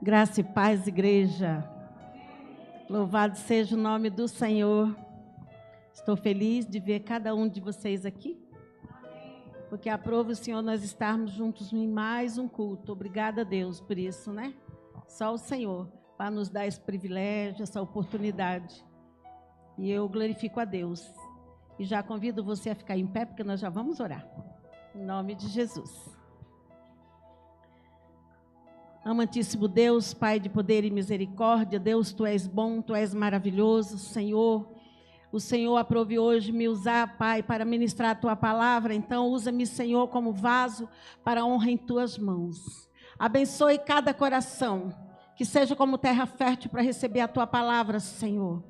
Graça e paz, igreja. Louvado seja o nome do Senhor. Estou feliz de ver cada um de vocês aqui, porque aprova o Senhor nós estarmos juntos em mais um culto. Obrigada a Deus por isso, né? Só o Senhor para nos dar esse privilégio, essa oportunidade. E eu glorifico a Deus. E já convido você a ficar em pé, porque nós já vamos orar. Em nome de Jesus. Amantíssimo Deus, Pai de poder e misericórdia, Deus, Tu és bom, Tu és maravilhoso, Senhor. O Senhor aprove hoje me usar, Pai, para ministrar a Tua palavra, então usa-me, Senhor, como vaso para a honra em Tuas mãos. Abençoe cada coração, que seja como terra fértil para receber a Tua palavra, Senhor.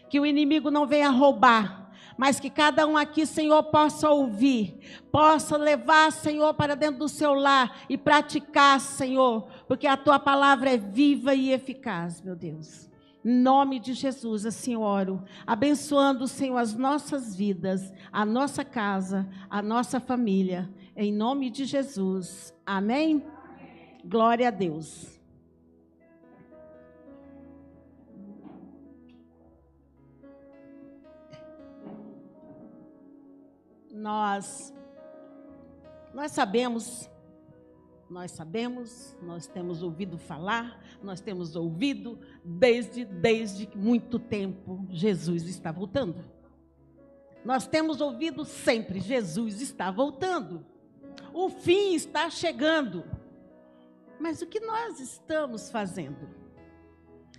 Que o inimigo não venha roubar, mas que cada um aqui, Senhor, possa ouvir, possa levar, Senhor, para dentro do seu lar e praticar, Senhor, porque a Tua palavra é viva e eficaz, meu Deus. Em nome de Jesus, assim eu oro, abençoando, Senhor, as nossas vidas, a nossa casa, a nossa família, em nome de Jesus. Amém? Glória a Deus. Nós sabemos, nós temos ouvido falar, nós temos ouvido desde muito tempo, Jesus está voltando. Nós temos ouvido sempre, Jesus está voltando. O fim está chegando. Mas o que nós estamos fazendo?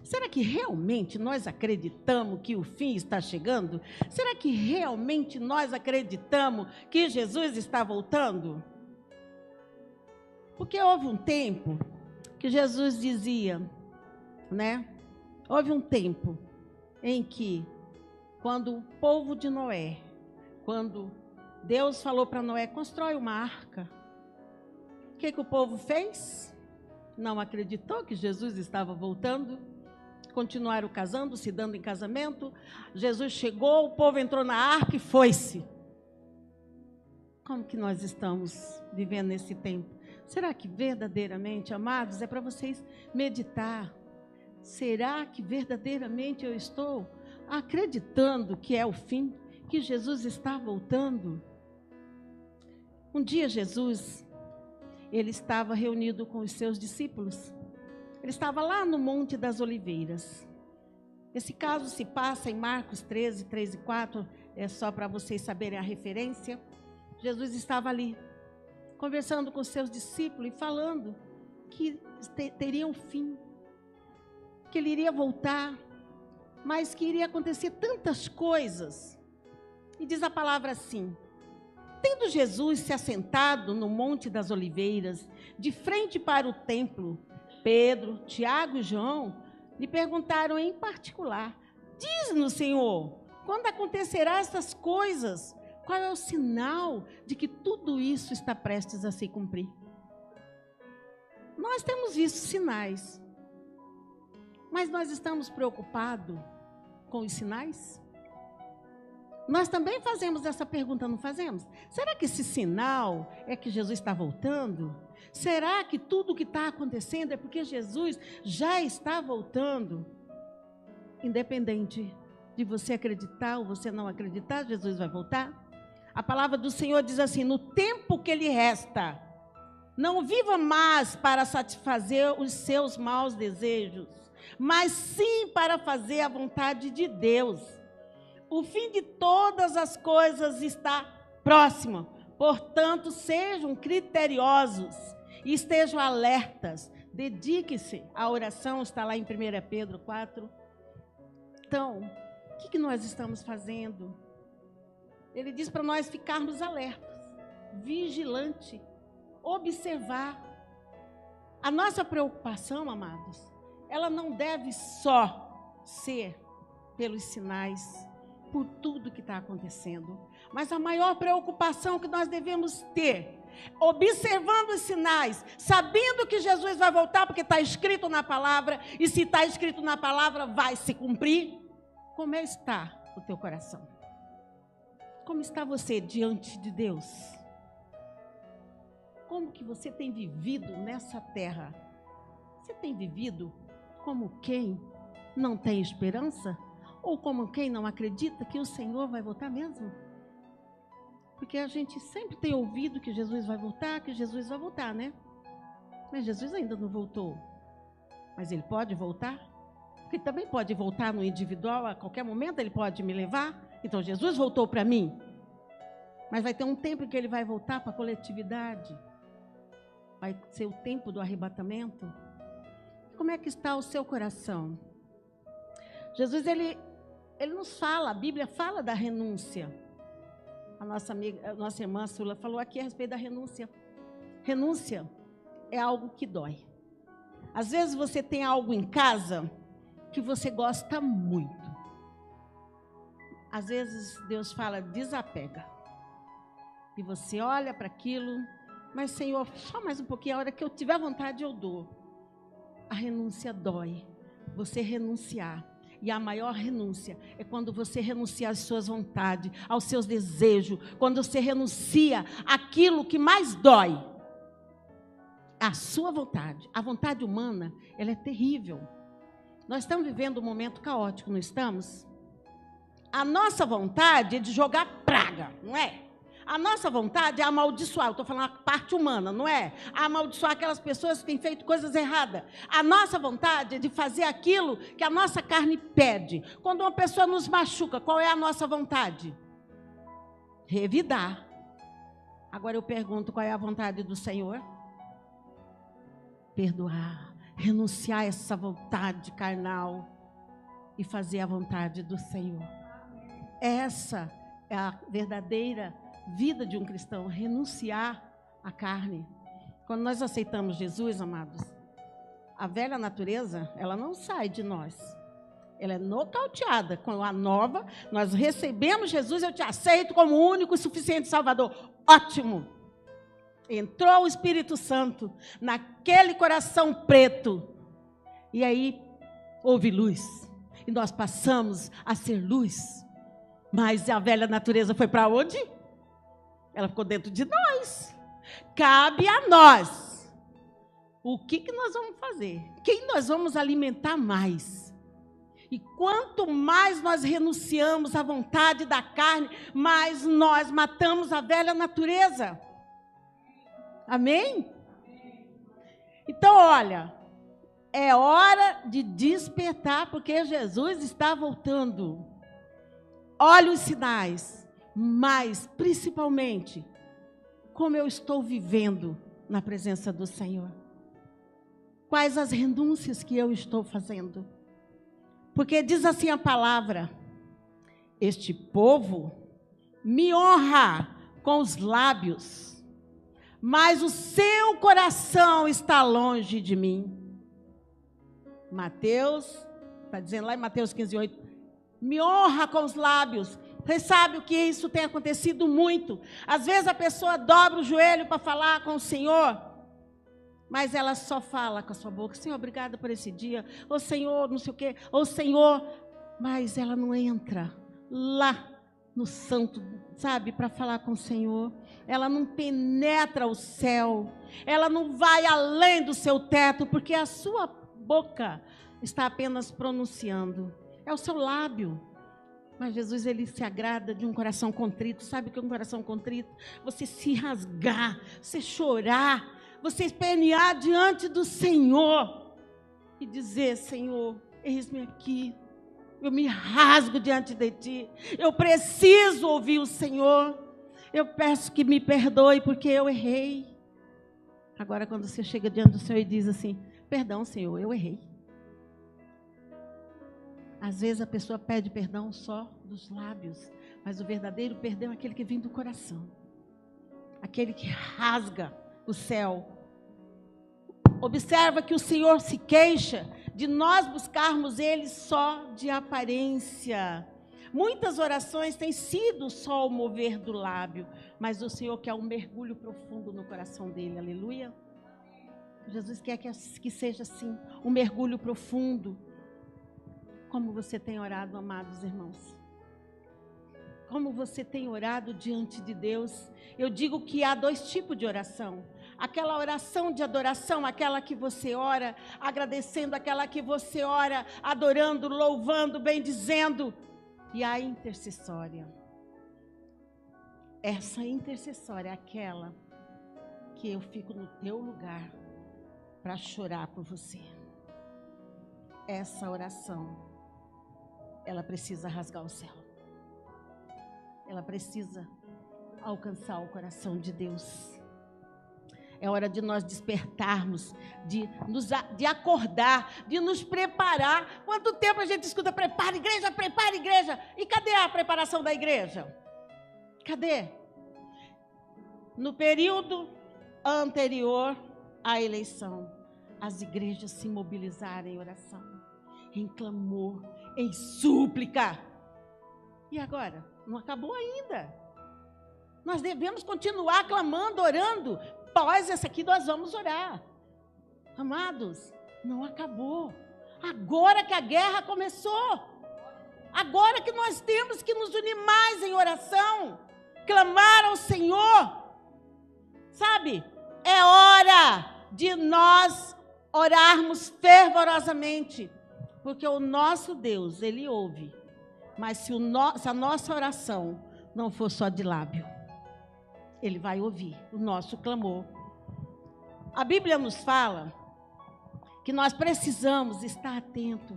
Será que realmente nós acreditamos que o fim está chegando? Será que realmente nós acreditamos que Jesus está voltando? Porque houve um tempo que Jesus dizia, né? Houve um tempo em que, quando o povo de Noé, quando Deus falou para Noé, constrói uma arca. O que o povo fez? Não acreditou que Jesus estava voltando. Continuaram casando, se dando em casamento. Jesus chegou, o povo entrou na arca e foi-se. Como que nós estamos vivendo nesse tempo? Será que verdadeiramente, amados, é para vocês meditar? Será que verdadeiramente eu estou acreditando que é o fim, que Jesus está voltando? Um dia Jesus, ele estava reunido com os seus discípulos. Ele estava lá no Monte das Oliveiras. Esse caso se passa em Marcos 13, 3 e 4, é só para vocês saberem a referência. Jesus estava ali, conversando com seus discípulos e falando que teria um fim, que ele iria voltar, mas que iria acontecer tantas coisas. E diz a palavra assim: tendo Jesus se assentado no Monte das Oliveiras, de frente para o templo, Pedro, Tiago e João lhe perguntaram em particular: diz-nos, Senhor, quando acontecerá essas coisas? Qual é o sinal de que tudo isso está prestes a se cumprir? Nós temos visto sinais, mas nós estamos preocupados com os sinais? Nós também fazemos essa pergunta, não fazemos? Será que esse sinal é que Jesus está voltando? Será que tudo o que está acontecendo é porque Jesus já está voltando? Independente de você acreditar ou você não acreditar, Jesus vai voltar? A palavra do Senhor diz assim: no tempo que lhe resta, não viva mais para satisfazer os seus maus desejos, mas sim para fazer a vontade de Deus. O fim de todas as coisas está próximo. Portanto, sejam criteriosos e estejam alertas. Dedique-se à oração, está lá em 1 Pedro 4. Então, o que nós estamos fazendo? Ele diz para nós ficarmos alertas, vigilantes, observar. A nossa preocupação, amados, ela não deve só ser pelos sinais, por tudo que está acontecendo, mas a maior preocupação que nós devemos ter, observando os sinais, sabendo que Jesus vai voltar, porque está escrito na palavra, e se está escrito na palavra, vai se cumprir. Como está o teu coração? Como está você diante de Deus? Como que você tem vivido nessa terra? Você tem vivido como quem não tem esperança? Ou como quem não acredita que o Senhor vai voltar mesmo? Porque a gente sempre tem ouvido que Jesus vai voltar, né? Mas Jesus ainda não voltou. Mas ele pode voltar? Porque ele também pode voltar no individual, a qualquer momento ele pode me levar. Então Jesus voltou para mim. Mas vai ter um tempo em que ele vai voltar para a coletividade. Vai ser o tempo do arrebatamento. Como é que está o seu coração? Jesus, ele nos fala, a Bíblia fala da renúncia. A nossa irmã Sula falou aqui a respeito da renúncia. Renúncia é algo que dói. Às vezes você tem algo em casa que você gosta muito. Às vezes Deus fala, desapega. E você olha para aquilo, mas Senhor, só mais um pouquinho, a hora que eu tiver vontade eu dou. A renúncia dói. Você renunciar. E a maior renúncia é quando você renuncia às suas vontades, aos seus desejos, quando você renuncia àquilo que mais dói. A sua vontade. A vontade humana, ela é terrível. Nós estamos vivendo um momento caótico, não estamos? A nossa vontade é de jogar praga, não é? A nossa vontade é amaldiçoar, eu estou falando a parte humana, não é? Amaldiçoar aquelas pessoas que têm feito coisas erradas. A nossa vontade é de fazer aquilo que a nossa carne pede. Quando uma pessoa nos machuca, qual é a nossa vontade? Revidar. Agora eu pergunto, qual é a vontade do Senhor? Perdoar, renunciar a essa vontade carnal e fazer a vontade do Senhor. Essa é a verdadeira vida de um cristão, renunciar à carne. Quando nós aceitamos Jesus, amados, a velha natureza, ela não sai de nós. Ela é nocauteada. Com a nova, nós recebemos Jesus, eu te aceito como único e suficiente Salvador. Ótimo! Entrou o Espírito Santo naquele coração preto. E aí, houve luz. E nós passamos a ser luz. Mas a velha natureza foi para onde? Ela ficou dentro de nós. Cabe a nós. O que nós vamos fazer? Quem nós vamos alimentar mais? E quanto mais nós renunciamos à vontade da carne, mais nós matamos a velha natureza. Amém? Então, olha, é hora de despertar, porque Jesus está voltando. Olha os sinais. Mas, principalmente, como eu estou vivendo na presença do Senhor. Quais as renúncias que eu estou fazendo? Porque diz assim a palavra, este povo me honra com os lábios, mas o seu coração está longe de mim. Mateus, está dizendo lá em Mateus 15:8, me honra com os lábios. Vocês sabem o que isso tem acontecido muito. Às vezes a pessoa dobra o joelho para falar com o Senhor, mas ela só fala com a sua boca, Senhor, obrigada por esse dia, ô Senhor, não sei o quê, ô Senhor, mas ela não entra lá no santo, sabe, para falar com o Senhor. Ela não penetra o céu, ela não vai além do seu teto, porque a sua boca está apenas pronunciando, é o seu lábio. Mas Jesus, ele se agrada de um coração contrito. Sabe o que é um coração contrito? Você se rasgar, você chorar, você espernear diante do Senhor e dizer, Senhor, eis-me aqui, eu me rasgo diante de Ti, eu preciso ouvir o Senhor, eu peço que me perdoe porque eu errei. Agora, quando você chega diante do Senhor e diz assim, perdão, Senhor, eu errei. Às vezes a pessoa pede perdão só dos lábios, mas o verdadeiro perdão é aquele que vem do coração. Aquele que rasga o céu. Observa que o Senhor se queixa de nós buscarmos Ele só de aparência. Muitas orações têm sido só o mover do lábio, mas o Senhor quer um mergulho profundo no coração dele, aleluia. Jesus quer que seja assim, um mergulho profundo. Como você tem orado, amados irmãos? Como você tem orado diante de Deus? Eu digo que há dois tipos de oração. aquela oração de adoração, aquela que você ora agradecendo, aquela que você ora adorando, louvando, bendizendo. E a intercessória. Essa intercessória é aquela que eu fico no teu lugar para chorar por você. Essa oração, ela precisa rasgar o céu. Ela precisa alcançar o coração de Deus. É hora de nós despertarmos, de acordar, de nos preparar. Quanto tempo a gente escuta, prepara igreja. E cadê a preparação da igreja? Cadê? No período anterior à eleição, as igrejas se mobilizaram em oração, em clamor, em súplica. E agora? Não acabou ainda. Nós devemos continuar clamando, orando. Após essa aqui nós vamos orar. Amados, não acabou. Agora que a guerra começou. Agora que nós temos que nos unir mais em oração. Clamar ao Senhor. Sabe? É hora de nós orarmos fervorosamente. Porque o nosso Deus, Ele ouve. Mas se a nossa oração não for só de lábio, Ele vai ouvir o nosso clamor. A Bíblia nos fala que nós precisamos estar atentos,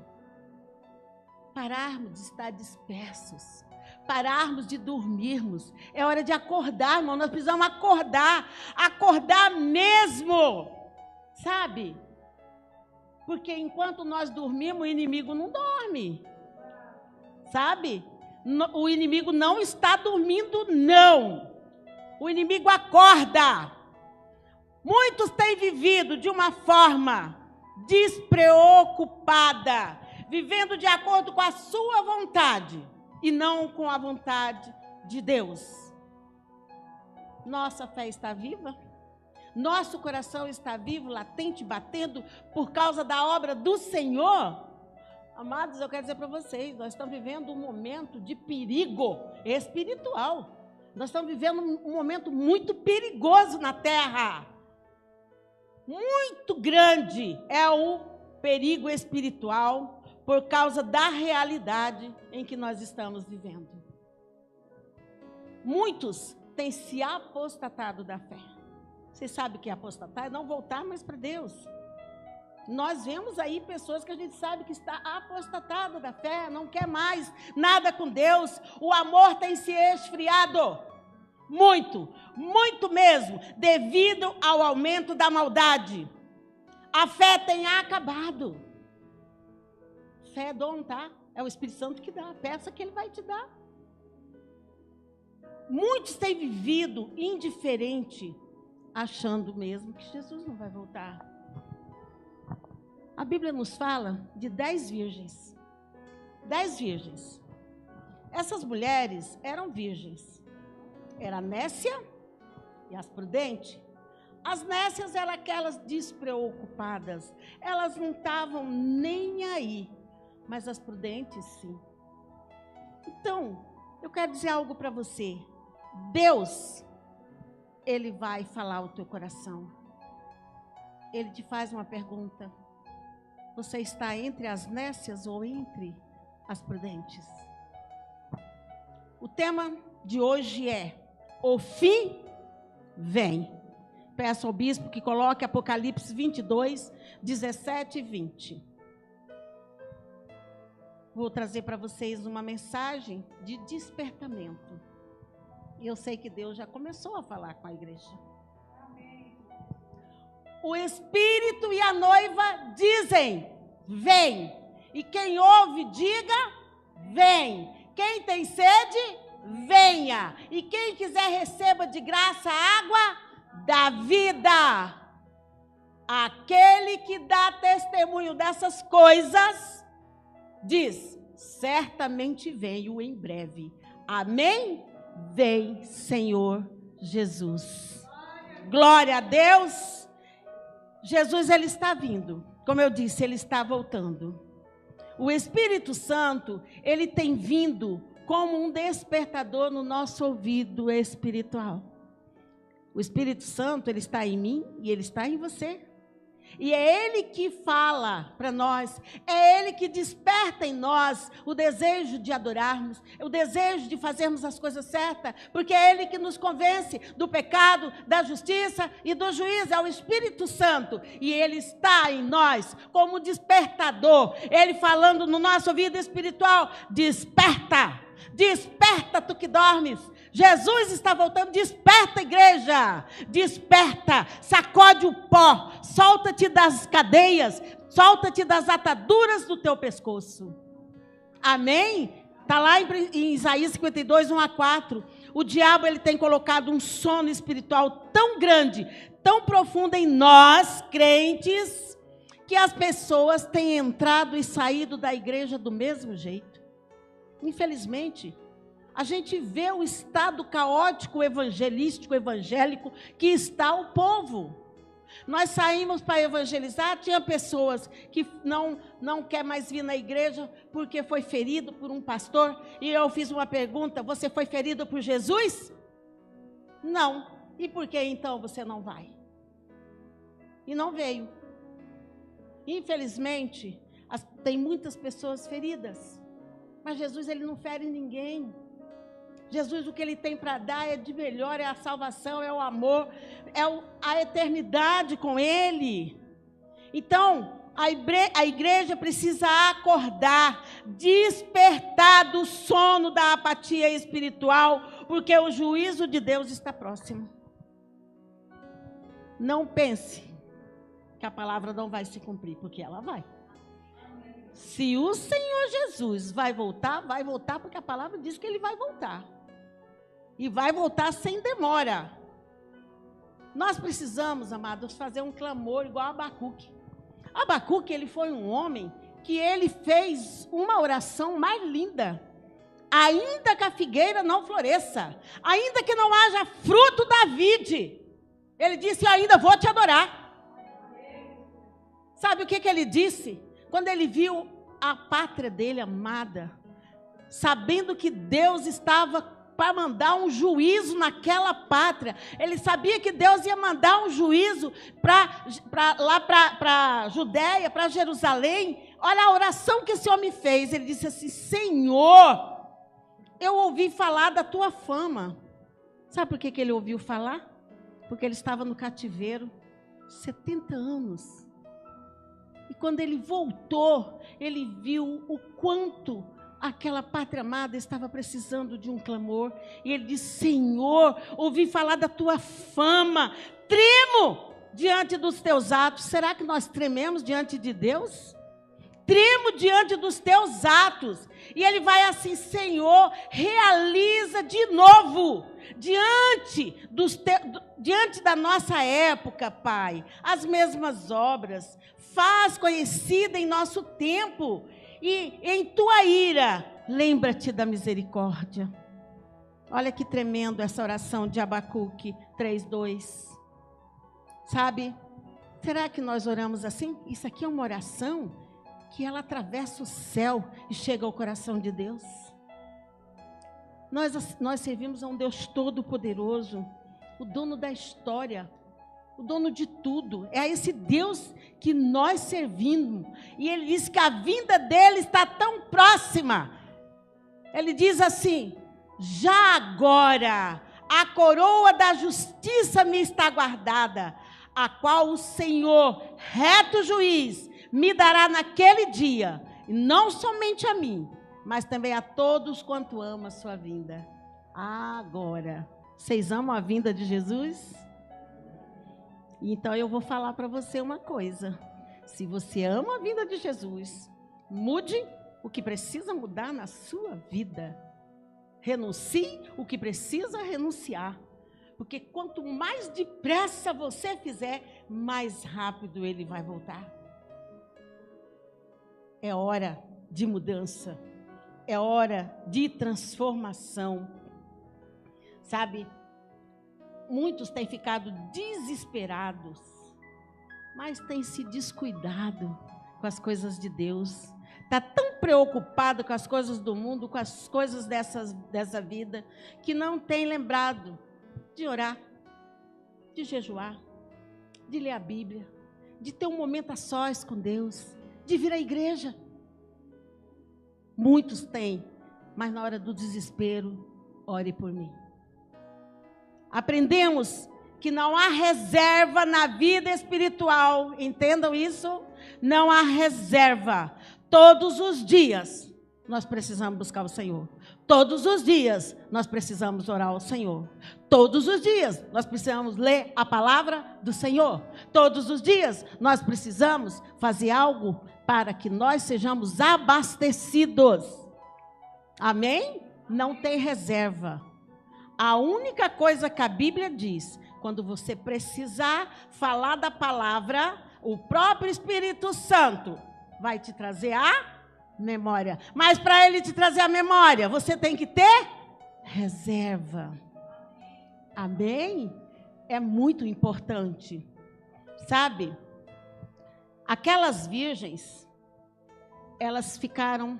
pararmos de estar dispersos, pararmos de dormirmos. É hora de acordar, irmão. Nós precisamos acordar mesmo, sabe? Porque enquanto nós dormimos, o inimigo não dorme, sabe? O inimigo não está dormindo, não. O inimigo acorda. Muitos têm vivido de uma forma despreocupada, vivendo de acordo com a sua vontade e não com a vontade de Deus. Nossa fé está viva? Nosso coração está vivo, latente, batendo por causa da obra do Senhor? Amados, eu quero dizer para vocês, nós estamos vivendo um momento de perigo espiritual. Nós estamos vivendo um momento muito perigoso na terra. Muito grande é o perigo espiritual por causa da realidade em que nós estamos vivendo. Muitos têm se apostatado da fé. Você sabe o que é apostatar? É não voltar mais para Deus. Nós vemos aí pessoas que a gente sabe que está apostatado da fé, não quer mais nada com Deus. O amor tem se esfriado. Muito, muito mesmo, devido ao aumento da maldade. A fé tem acabado. Fé é dom, tá? É o Espírito Santo que dá. Peça que Ele vai te dar. Muitos têm vivido indiferente, achando mesmo que Jesus não vai voltar. A Bíblia nos fala de 10 virgens. 10 virgens. Essas mulheres eram virgens. Era a nécia e as prudentes. As nécias eram aquelas despreocupadas. Elas não estavam nem aí. Mas as prudentes, sim. Então, eu quero dizer algo para você. Deus, Ele vai falar ao teu coração. Ele te faz uma pergunta. Você está entre as nécias ou entre as prudentes? O tema de hoje é: o fim vem. Peço ao bispo que coloque Apocalipse 22, 17 e 20. Vou trazer para vocês uma mensagem de despertamento. E eu sei que Deus já começou a falar com a igreja. Amém. O Espírito e a noiva dizem: vem. E quem ouve, diga: vem. Quem tem sede, venha. E quem quiser, receba de graça a água da vida. Aquele que dá testemunho dessas coisas diz: certamente venho em breve. Amém? Vem, Senhor Jesus. Glória a Deus. Jesus, Ele está vindo. Como eu disse, Ele está voltando. O Espírito Santo, Ele tem vindo como um despertador no nosso ouvido espiritual. O Espírito Santo, ele está em mim e ele está em você. E é Ele que fala para nós, é Ele que desperta em nós o desejo de adorarmos, o desejo de fazermos as coisas certas, porque é Ele que nos convence do pecado, da justiça e do juízo, é o Espírito Santo. E Ele está em nós como despertador, Ele falando no nosso ouvido espiritual, desperta, desperta tu que dormes. Jesus está voltando, desperta, igreja, desperta, sacode o pó, solta-te das cadeias, solta-te das ataduras do teu pescoço. Amém? Está lá em Isaías 52, 1-4. O diabo, ele tem colocado um sono espiritual tão grande, tão profundo em nós, crentes, que as pessoas têm entrado e saído da igreja do mesmo jeito. Infelizmente, a gente vê o estado caótico, evangelístico, evangélico, que está o povo. Nós saímos para evangelizar, tinha pessoas que não quer mais vir na igreja porque foi ferido por um pastor. E eu fiz uma pergunta, você foi ferido por Jesus? Não. E por que então você não vai? E não veio. Infelizmente, tem muitas pessoas feridas. Mas Jesus, ele não fere ninguém. Jesus, o que Ele tem para dar é de melhor, é a salvação, é o amor, é a eternidade com Ele. Então, a igreja precisa acordar, despertar do sono da apatia espiritual, porque o juízo de Deus está próximo. Não pense que a palavra não vai se cumprir, porque ela vai. Se o Senhor Jesus vai voltar porque a palavra diz que Ele vai voltar. E vai voltar sem demora. Nós precisamos, amados, fazer um clamor igual a Abacuque. Abacuque, ele foi um homem que ele fez uma oração mais linda. Ainda que a figueira não floresça, ainda que não haja fruto da vide, ele disse, eu ainda vou te adorar. Sabe o que ele disse? Quando ele viu a pátria dele amada, sabendo que Deus estava para mandar um juízo naquela pátria. Ele sabia que Deus ia mandar um juízo para Judéia, para Jerusalém. Olha a oração que esse homem fez. Ele disse assim, Senhor, eu ouvi falar da tua fama. Sabe por que ele ouviu falar? Porque ele estava no cativeiro 70 anos. E quando ele voltou, ele viu o quanto aquela pátria amada estava precisando de um clamor. E ele disse, Senhor, ouvi falar da tua fama, tremo diante dos teus atos. Será que nós trememos diante de Deus? Tremo diante dos teus atos. E ele vai assim, Senhor, realiza de novo, diante da nossa época, Pai, as mesmas obras. Faz conhecida em nosso tempo. E em tua ira, lembra-te da misericórdia. Olha que tremendo essa oração de Abacuque 3:2. Sabe, será que nós oramos assim? Isso aqui é uma oração que ela atravessa o céu e chega ao coração de Deus. Nós servimos a um Deus todo-poderoso, o dono da história, o dono de tudo. É a esse Deus que nós servimos. E Ele diz que a vinda dEle está tão próxima. Ele diz assim, já agora a coroa da justiça me está guardada, a qual o Senhor, reto juiz, me dará naquele dia, e não somente a mim, mas também a todos quanto amam a sua vinda. Agora, vocês amam a vinda de Jesus? Então eu vou falar para você uma coisa. Se você ama a vinda de Jesus, mude o que precisa mudar na sua vida. Renuncie o que precisa renunciar. Porque quanto mais depressa você fizer, mais rápido Ele vai voltar. É hora de mudança. É hora de transformação. Sabe? Muitos têm ficado desesperados, mas têm se descuidado com as coisas de Deus. Está tão preocupado com as coisas do mundo, com as coisas dessa vida, que não tem lembrado de orar. de jejuar, de ler a Bíblia, de ter um momento a sós com Deus, de vir à igreja. Muitos têm, mas na hora do desespero, ore por mim. Aprendemos que não há reserva na vida espiritual, entendam isso? Não há reserva. Todos os dias nós precisamos buscar o Senhor. Todos os dias nós precisamos orar ao Senhor. Todos os dias nós precisamos ler a palavra do Senhor. Todos os dias nós precisamos fazer algo para que nós sejamos abastecidos. Amém? Não tem reserva. A única coisa que a Bíblia diz, quando você precisar falar da palavra, o próprio Espírito Santo vai te trazer a memória. Mas para ele te trazer a memória, você tem que ter reserva. Amém? É muito importante. Sabe? Aquelas virgens, elas ficaram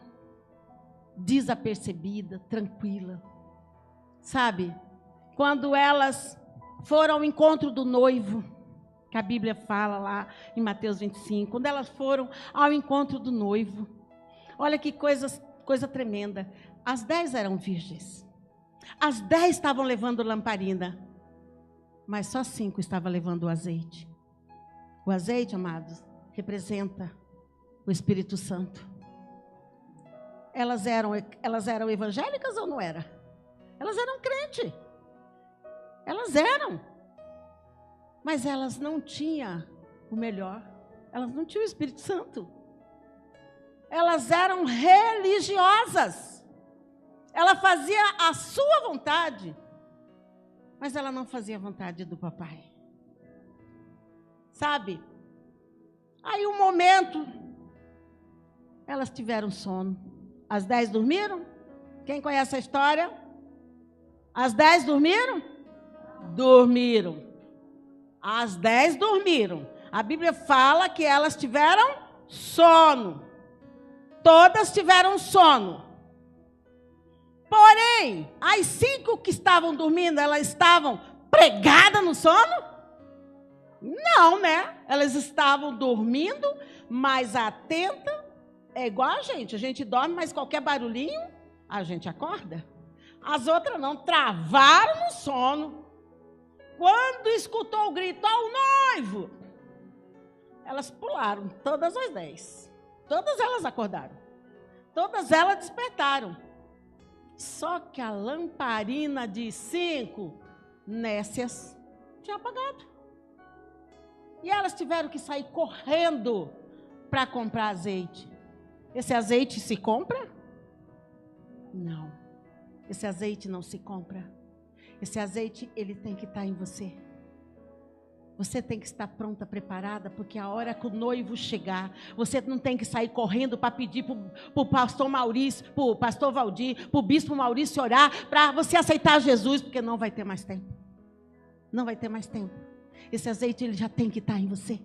desapercebidas, tranquilas. Sabe? Quando elas foram ao encontro do noivo, que a Bíblia fala lá em Mateus 25, quando elas foram ao encontro do noivo, olha que coisa tremenda. As 10 eram virgens. As 10 estavam levando lamparina. Mas só 5 estavam levando o azeite. O azeite, amados, representa o Espírito Santo. Elas eram evangélicas ou não eram? Elas eram crentes. Elas eram. Mas elas não tinham o melhor. Elas não tinham o Espírito Santo. Elas eram religiosas. Ela fazia a sua vontade, mas ela não fazia a vontade do papai. Sabe? Aí um momento, elas tiveram sono. As 10 dormiram? Quem conhece a história? As 10 dormiram? Dormiram. As 10 dormiram. A Bíblia fala que elas tiveram sono. Todas tiveram sono. Porém, as 5 que estavam dormindo, elas estavam pregadas no sono? Não, né? Elas estavam dormindo, mas atenta. É igual a gente dorme, mas qualquer barulhinho, a gente acorda. As outras não, travaram no sono. Quando escutou o grito, ao noivo, elas pularam, todas as 10. Todas elas acordaram. Todas elas despertaram. Só que a lamparina de 5 nécias tinha apagado. E elas tiveram que sair correndo para comprar azeite. Esse azeite se compra? Não. Esse azeite não se compra. Esse azeite, ele tem que estar em você. Você tem que estar pronta, preparada, porque a hora que o noivo chegar, você não tem que sair correndo para pedir para o pastor Maurício, para o pastor Valdir, para o bispo Maurício orar, para você aceitar Jesus, porque não vai ter mais tempo. Não vai ter mais tempo. Esse azeite, ele já tem que estar em você.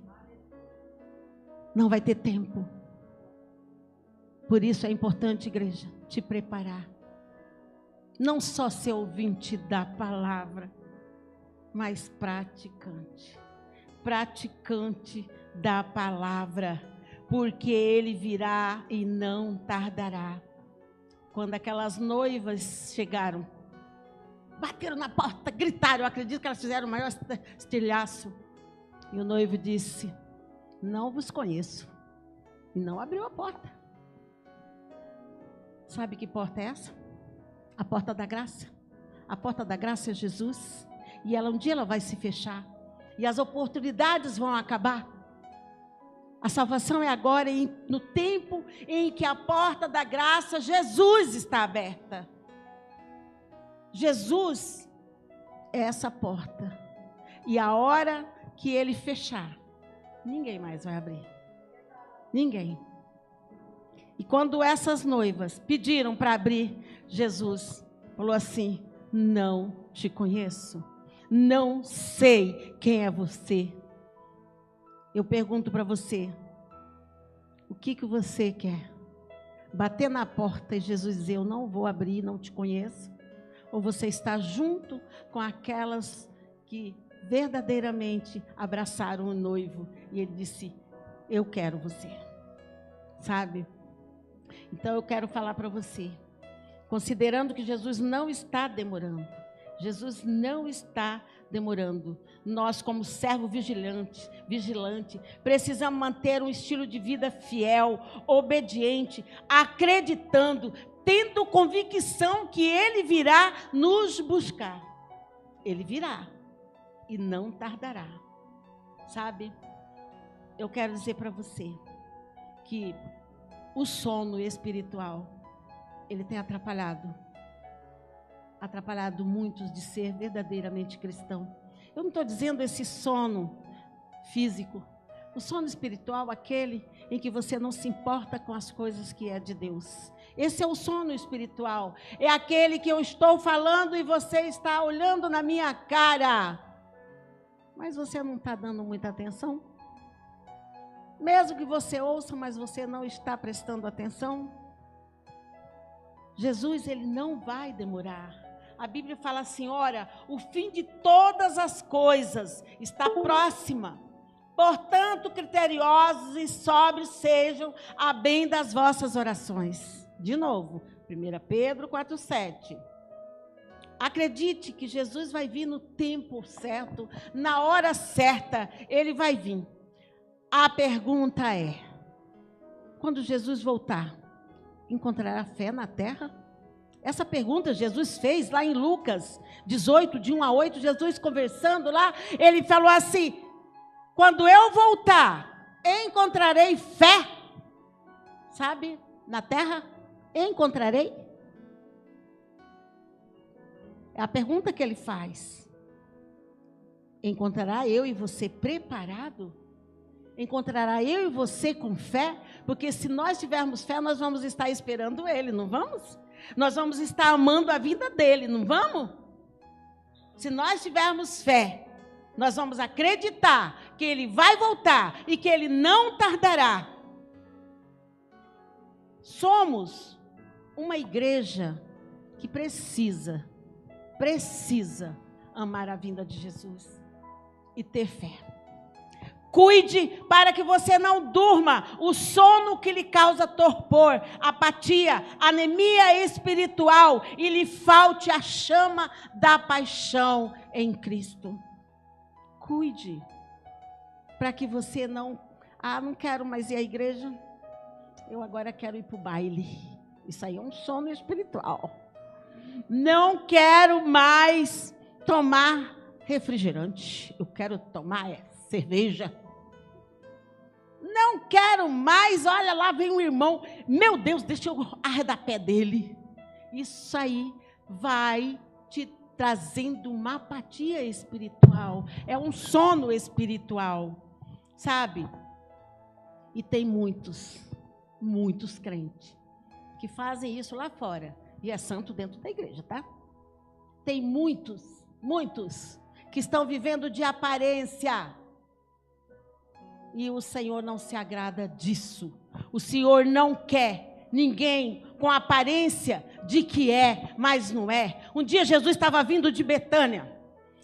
Não vai ter tempo. Por isso é importante, igreja, te preparar. Não só ser ouvinte da palavra, mas praticante. Praticante da palavra, porque ele virá e não tardará. Quando aquelas noivas chegaram, bateram na porta, gritaram, eu acredito que elas fizeram o maior estilhaço. E o noivo disse: não vos conheço. E não abriu a porta. Sabe que porta é essa? A porta da graça. A porta da graça é Jesus. E um dia ela vai se fechar. E as oportunidades vão acabar. A salvação é agora, no tempo em que a porta da graça, Jesus está aberta. Jesus é essa porta. E a hora que ele fechar, ninguém mais vai abrir. Ninguém. E quando essas noivas pediram para abrir, Jesus falou assim: não te conheço. Não sei quem é você. Eu pergunto para você, o que você quer? Bater na porta e Jesus dizer: eu não vou abrir, não te conheço? Ou você está junto com aquelas que verdadeiramente abraçaram o noivo. E ele disse: eu quero você. Sabe? Então eu quero falar para você, considerando que Jesus não está demorando. Jesus não está demorando. Nós, como servo vigilante, precisamos manter um estilo de vida fiel, obediente, acreditando, tendo convicção que Ele virá nos buscar. Ele virá e não tardará. Sabe? Eu quero dizer para você que o sono espiritual, ele tem atrapalhado muitos de ser verdadeiramente cristão. Eu não estou dizendo esse sono físico. O sono espiritual, aquele em que você não se importa com as coisas que é de Deus. Esse é o sono espiritual. É aquele que eu estou falando e você está olhando na minha cara, mas você não está dando muita atenção. Mesmo que você ouça, mas você não está prestando atenção. Jesus, ele não vai demorar. A Bíblia fala assim: ora, o fim de todas as coisas está próxima. Portanto, criteriosos e sóbrios sejam a bem das vossas orações. De novo, 1 Pedro 4,7. Acredite que Jesus vai vir no tempo certo, na hora certa, ele vai vir. A pergunta é: quando Jesus voltar, encontrará fé na terra? Essa pergunta Jesus fez lá em Lucas 18, de 1 a 8, Jesus conversando lá, ele falou assim: quando eu voltar, encontrarei fé, sabe, na terra? Encontrarei? É a pergunta que ele faz. Encontrará eu e você preparado? Encontrará eu e você com fé? Porque se nós tivermos fé, nós vamos estar esperando ele, não vamos? Nós vamos estar amando a vida dele, não vamos? Se nós tivermos fé, nós vamos acreditar que ele vai voltar e que ele não tardará. Somos uma igreja que precisa amar a vinda de Jesus e ter fé. Cuide para que você não durma o sono que lhe causa torpor, apatia, anemia espiritual e lhe falte a chama da paixão em Cristo. Cuide para que você não quero mais ir à igreja, eu agora quero ir para o baile. Isso aí é um sono espiritual. Não quero mais tomar refrigerante, eu quero tomar cerveja. Não quero mais, olha lá vem um irmão, meu Deus, deixa eu arredar pé dele. Isso aí vai te trazendo uma apatia espiritual, é um sono espiritual, sabe? E tem muitos crentes que fazem isso lá fora, e é santo dentro da igreja, tá? Tem muitos que estão vivendo de aparência, e o Senhor não se agrada disso. O Senhor não quer ninguém com aparência de que é, mas não é. Um dia Jesus estava vindo de Betânia,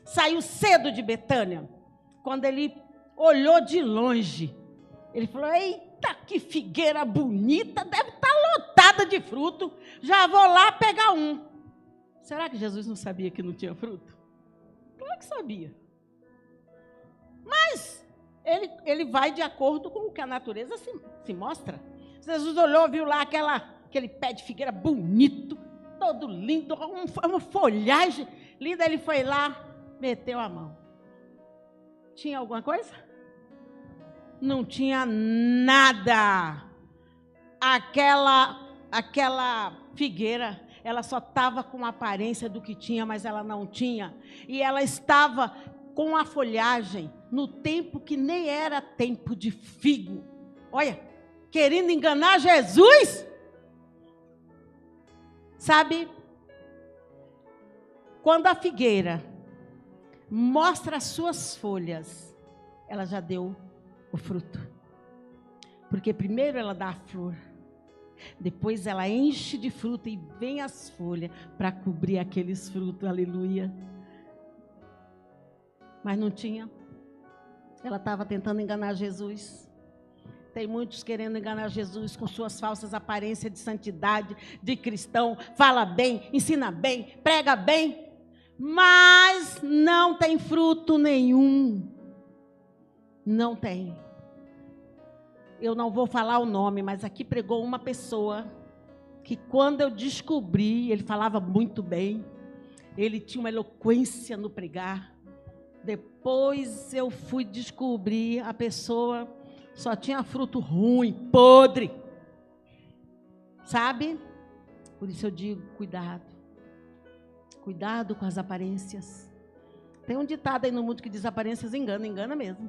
saiu cedo de Betânia. Quando ele olhou de longe, ele falou: eita, que figueira bonita, deve estar lotada de fruto, já vou lá pegar um. Será que Jesus não sabia que não tinha fruto? Claro que sabia. Mas ele vai de acordo com o que a natureza se mostra. Jesus olhou, viu lá aquele pé de figueira bonito, todo lindo, uma folhagem linda. Ele foi lá, meteu a mão. Tinha alguma coisa? Não tinha nada. Aquela figueira, ela só estava com a aparência do que tinha, mas ela não tinha. E ela estava com a folhagem no tempo que nem era tempo de figo. Olha, querendo enganar Jesus. Sabe, quando a figueira mostra as suas folhas, ela já deu o fruto. Porque primeiro ela dá a flor, depois ela enche de fruto e vem as folhas para cobrir aqueles frutos, aleluia. mas não tinha. Ela estava tentando enganar Jesus. Tem muitos querendo enganar Jesus com suas falsas aparências de santidade, de cristão, fala bem, ensina bem, prega bem, mas não tem fruto nenhum. Não tem. Eu não vou falar o nome, mas aqui pregou uma pessoa que quando eu descobri, ele falava muito bem, ele tinha uma eloquência no pregar. Depois eu fui descobrir, a pessoa só tinha fruto ruim, podre. Sabe? Por isso eu digo, cuidado. Cuidado com as aparências. Tem um ditado aí no mundo que diz: aparências enganam, engana mesmo.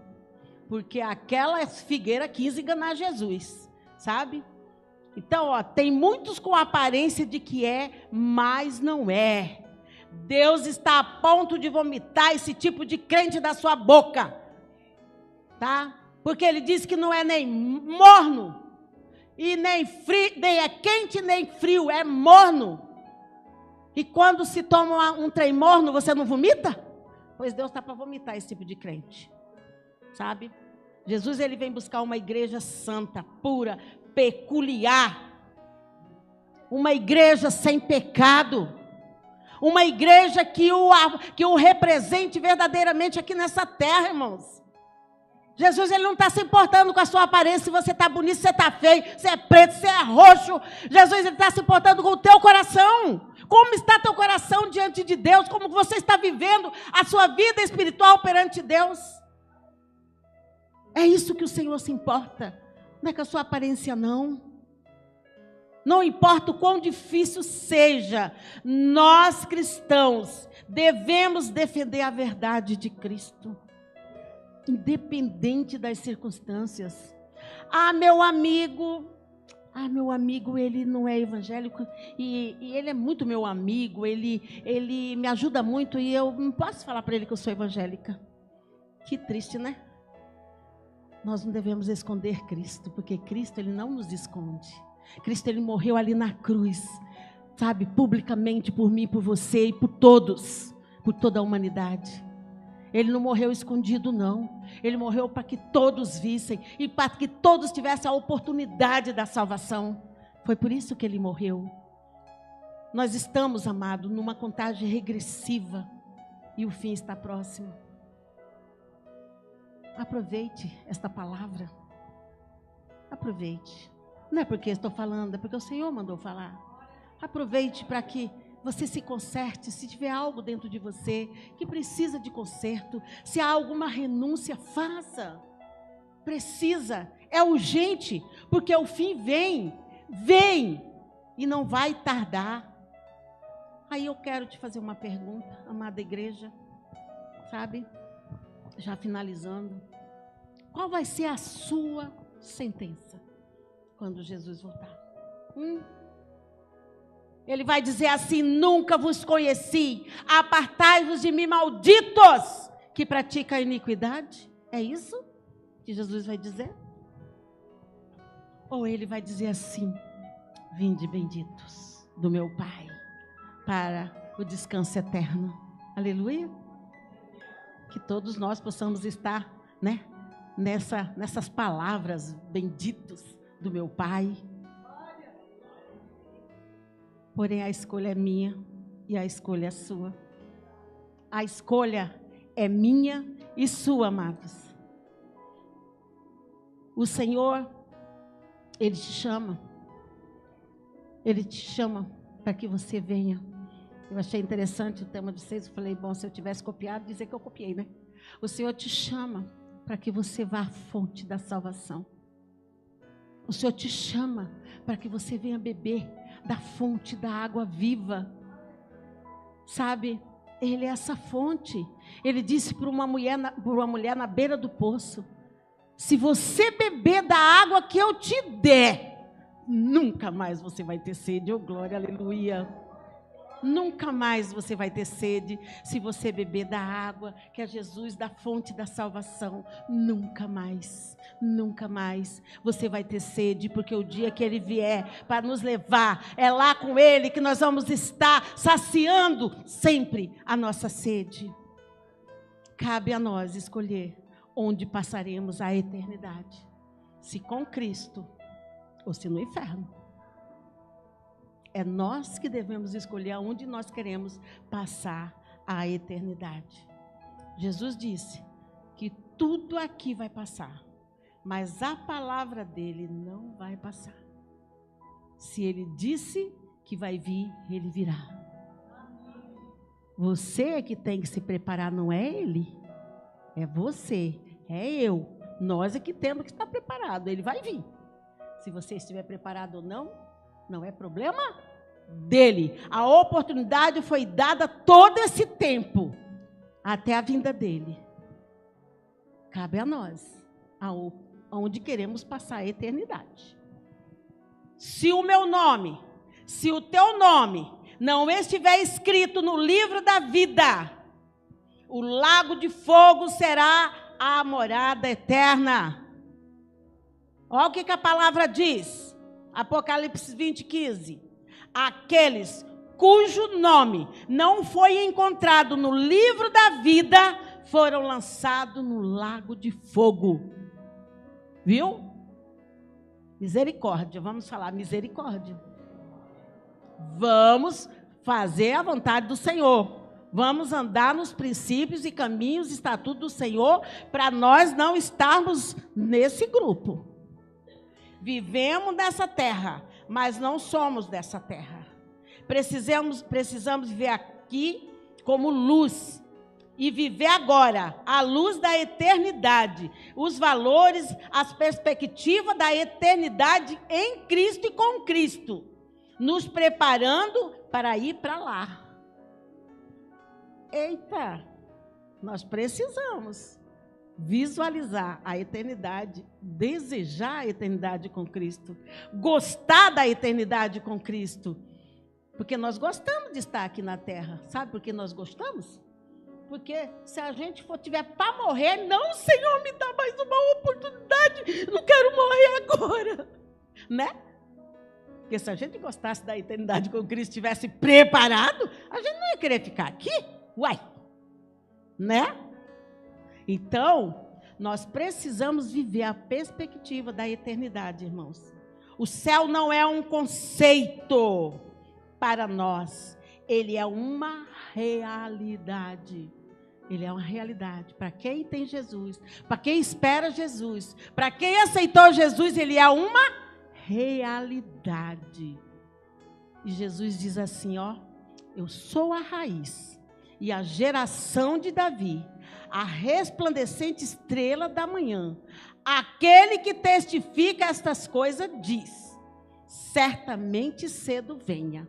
Porque aquela figueira quis enganar Jesus, sabe? Então, ó, tem muitos com aparência de que é, mas não é. Deus está a ponto de vomitar esse tipo de crente da sua boca, tá? Porque ele diz que não é nem morno, e nem frio, nem é quente nem frio, é morno. E quando se toma um trem morno, você não vomita? Pois Deus está para vomitar esse tipo de crente, sabe? Jesus, ele vem buscar uma igreja santa, pura, peculiar, uma igreja sem pecado, uma igreja que o represente verdadeiramente aqui nessa terra, irmãos. Jesus, ele não está se importando com a sua aparência, se você está bonito, se você está feio, se é preto, se é roxo. Jesus, ele está se importando com o teu coração. Como está teu coração diante de Deus? Como você está vivendo a sua vida espiritual perante Deus? É isso que o Senhor se importa. Não é com a sua aparência, não. Não importa o quão difícil seja, nós cristãos devemos defender a verdade de Cristo, independente das circunstâncias. Meu amigo, ele não é evangélico e ele é muito meu amigo, ele me ajuda muito e eu não posso falar para ele que eu sou evangélica. Que triste, né? Nós não devemos esconder Cristo, porque Cristo, ele não nos esconde. Cristo, ele morreu ali na cruz, sabe, publicamente por mim, por você e por todos, por toda a humanidade. Ele não morreu escondido, não. Ele morreu para que todos vissem e para que todos tivessem a oportunidade da salvação. Foi por isso que ele morreu. Nós estamos, amado, numa contagem regressiva e o fim está próximo. Aproveite esta palavra. Aproveite. Não é porque estou falando, é porque o Senhor mandou falar. Aproveite para que você se conserte, se tiver algo dentro de você que precisa de conserto, se há alguma renúncia, faça. Precisa, é urgente, porque o fim vem e não vai tardar. Aí eu quero te fazer uma pergunta, amada igreja, sabe? Já finalizando, qual vai ser a sua sentença quando Jesus voltar? Ele vai dizer assim: nunca vos conheci, apartai-vos de mim, malditos, que praticam a iniquidade. É isso que Jesus vai dizer? Ou ele vai dizer assim: vinde benditos do meu Pai, para o descanso eterno. Aleluia. Que todos nós possamos estar, né, nessas palavras, benditos do meu Pai. Porém a escolha é minha e a escolha é sua. A escolha é minha e sua, amados. O Senhor, ele te chama. Ele te chama para que você venha. Eu achei interessante o tema de vocês. Eu falei, bom, se eu tivesse copiado, dizer que eu copiei, né? O Senhor te chama para que você vá à fonte da salvação. O Senhor te chama para que você venha beber da fonte da água viva. Sabe? Ele é essa fonte. Ele disse para uma mulher na beira do poço: se você beber da água que eu te der, nunca mais você vai ter sede. Oh, glória, aleluia. Nunca mais você vai ter sede se você beber da água que é Jesus, da fonte da salvação. Nunca mais você vai ter sede, porque o dia que Ele vier para nos levar, é lá com Ele que nós vamos estar saciando sempre a nossa sede. cabe a nós escolher onde passaremos a eternidade. Se com Cristo ou se no inferno. É nós que devemos escolher aonde nós queremos passar a eternidade. Jesus disse que tudo aqui vai passar, mas a palavra dele não vai passar. Se ele disse que vai vir, ele virá. Você é que tem que se preparar, não é ele. É você, é eu. Nós é que temos que estar preparados. Ele vai vir. Se você estiver preparado ou não, não é problema dele. A oportunidade foi dada todo esse tempo, até a vinda dele. Cabe a nós, aonde queremos passar a eternidade. Se o meu nome, se o teu nome não estiver escrito no livro da vida, o lago de fogo será a morada eterna. Olha o que a palavra diz. Apocalipse 20:15. Aqueles cujo nome não foi encontrado no livro da vida foram lançados no lago de fogo. Viu? Misericórdia, vamos falar misericórdia. Vamos fazer a vontade do Senhor. Vamos andar nos princípios e caminhos, estatutos do Senhor, para nós não estarmos nesse grupo. Vivemos nessa terra, mas não somos dessa terra. Precisamos viver aqui como luz e viver agora a luz da eternidade, os valores, as perspectivas da eternidade em Cristo e com Cristo, nos preparando para ir para lá. Eita, nós precisamos visualizar a eternidade, desejar a eternidade com Cristo, gostar da eternidade com Cristo, porque nós gostamos de estar aqui na terra. Sabe por que nós gostamos? Porque se a gente tiver para morrer, não, Senhor, me dá mais uma oportunidade, não quero morrer agora, né? Porque se a gente gostasse da eternidade com Cristo, estivesse preparado, a gente não ia querer ficar aqui, uai, né? Então, nós precisamos viver a perspectiva da eternidade, irmãos. O céu não é um conceito para nós, ele é uma realidade. Ele é uma realidade. Para quem tem Jesus, para quem espera Jesus, para quem aceitou Jesus, ele é uma realidade. E Jesus diz assim, ó, eu sou a raiz e a geração de Davi, a resplandecente estrela da manhã. Aquele que testifica estas coisas diz, certamente cedo venha.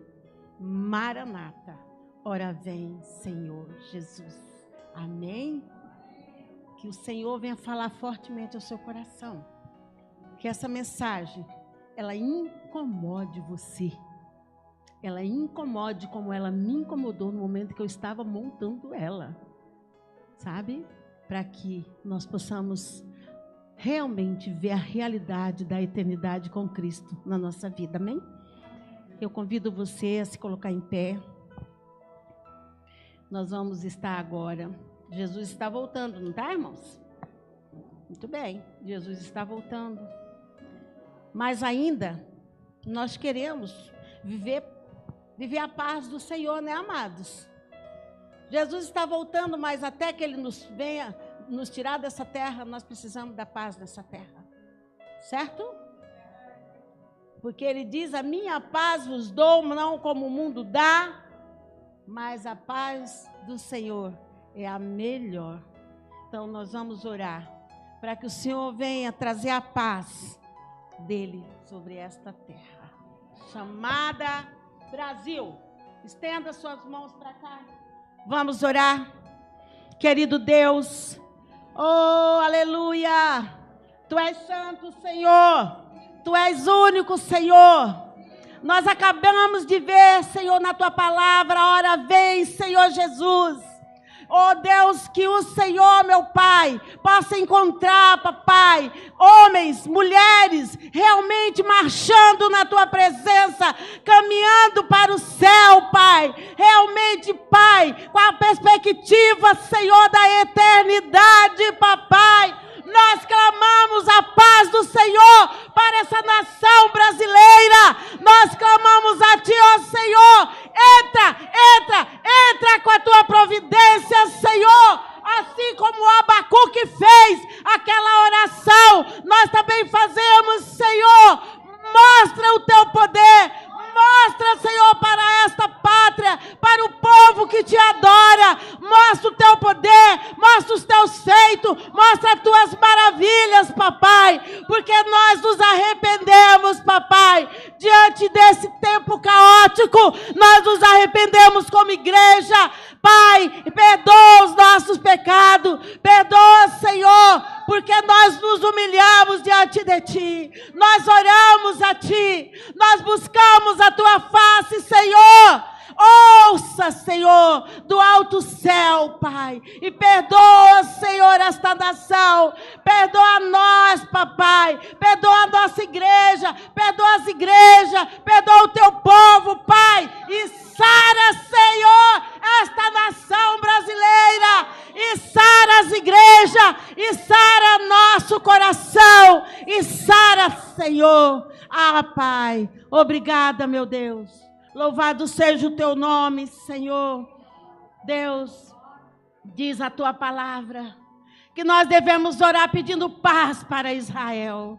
Maranata, ora vem, Senhor Jesus. Amém? Que o Senhor venha falar fortemente ao seu coração. Que essa mensagem, ela incomode você. Ela incomode como ela me incomodou no momento que eu estava montando ela. Sabe? Para que nós possamos realmente ver a realidade da eternidade com Cristo na nossa vida. Amém? Eu convido você a se colocar em pé. Nós vamos estar agora. Jesus está voltando, não está, irmãos? Muito bem, Jesus está voltando. Mas ainda, nós queremos viver a paz do Senhor, né, amados? Jesus está voltando, mas até que Ele nos venha nos tirar dessa terra, nós precisamos da paz dessa terra. Certo? Porque Ele diz, a minha paz vos dou, não como o mundo dá, mas a paz do Senhor é a melhor. Então nós vamos orar para que o Senhor venha trazer a paz dele sobre esta terra. Chamada Brasil. Estenda suas mãos para cá. Vamos orar. Querido Deus, oh, aleluia. Tu és santo, Senhor. Tu és único, Senhor. Nós acabamos de ver, Senhor, na Tua palavra, ora vem, Senhor Jesus. Oh Deus, que o Senhor, meu Pai, possa encontrar, papai, homens, mulheres, realmente realmente marchando na tua presença, caminhando para o céu, Pai. Realmente, Pai, com a perspectiva, Senhor, da eternidade, papai. Nós clamamos a paz do Senhor para essa nação brasileira. Nós clamamos a Ti, ó Senhor. Entra com a Tua providência, Senhor. Assim como o Abacuque fez aquela oração, nós também fazemos, Senhor. Mostra o Teu poder. Mostra, Senhor, para esta pátria, para o povo que Te adora. Mostra o Teu poder, mostra os Teus feitos, mostra as Tuas maravilhas, papai. Porque nós nos arrependemos, papai, diante desse tempo caótico. Nós nos arrependemos como igreja. Pai, perdoa os nossos pecados. Perdoa, Senhor, porque nós nos humilhamos diante de Ti. Nós oramos a Ti. Nós buscamos a Tua face, Senhor. Ouça, Senhor, do alto céu, Pai. E perdoa, Senhor, esta nação. Perdoa nós, papai. Perdoa a nossa igreja. Perdoa as igrejas. Perdoa o Teu povo, Pai. E sara, Senhor, esta nação brasileira. E sara as igrejas. E sara nosso coração. E sara, Senhor. Ah, Pai. Obrigada, meu Deus. Louvado seja o Teu nome, Senhor. Deus, diz a Tua palavra que nós devemos orar pedindo paz para Israel.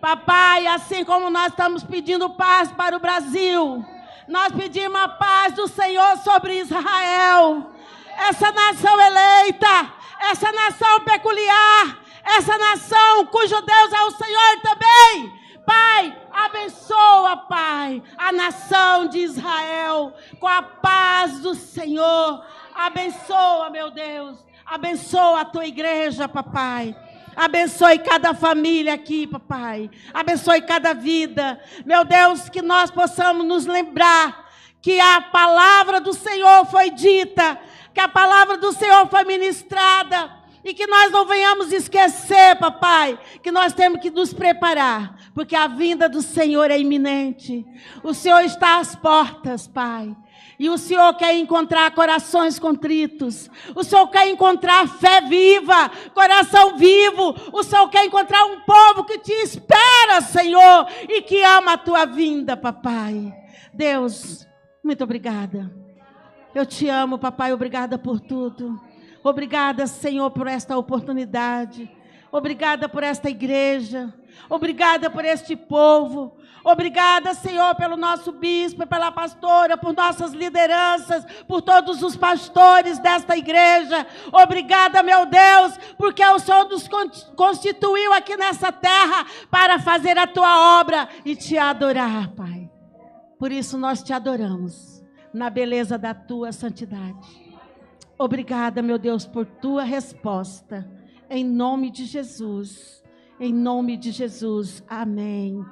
Papai, assim como nós estamos pedindo paz para o Brasil, nós pedimos a paz do Senhor sobre Israel. Essa nação eleita, essa nação peculiar, essa nação cujo Deus é o Senhor também. Pai, abençoa, Pai, a nação de Israel com a paz do Senhor. Abençoa, meu Deus. Abençoa a Tua igreja, papai. Abençoe cada família aqui, papai. Abençoe cada vida. Meu Deus, que nós possamos nos lembrar que a palavra do Senhor foi dita, que a palavra do Senhor foi ministrada. E que nós não venhamos esquecer, papai, que nós temos que nos preparar, porque a vinda do Senhor é iminente. O Senhor está às portas, Pai. E o Senhor quer encontrar corações contritos. O Senhor quer encontrar fé viva, coração vivo. O Senhor quer encontrar um povo que Te espera, Senhor, e que ama a Tua vinda, papai. Deus, muito obrigada. Eu Te amo, papai. Obrigada por tudo. Obrigada, Senhor, por esta oportunidade. Obrigada por esta igreja. Obrigada por este povo. Obrigada, Senhor, pelo nosso bispo, pela pastora, por nossas lideranças, por todos os pastores desta igreja. Obrigada, meu Deus, porque o Senhor nos constituiu aqui nessa terra para fazer a Tua obra e Te adorar, Pai. Por isso nós Te adoramos, na beleza da Tua santidade. Obrigada, meu Deus, por Tua resposta. Em nome de Jesus. Em nome de Jesus. Amém.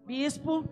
Bispo.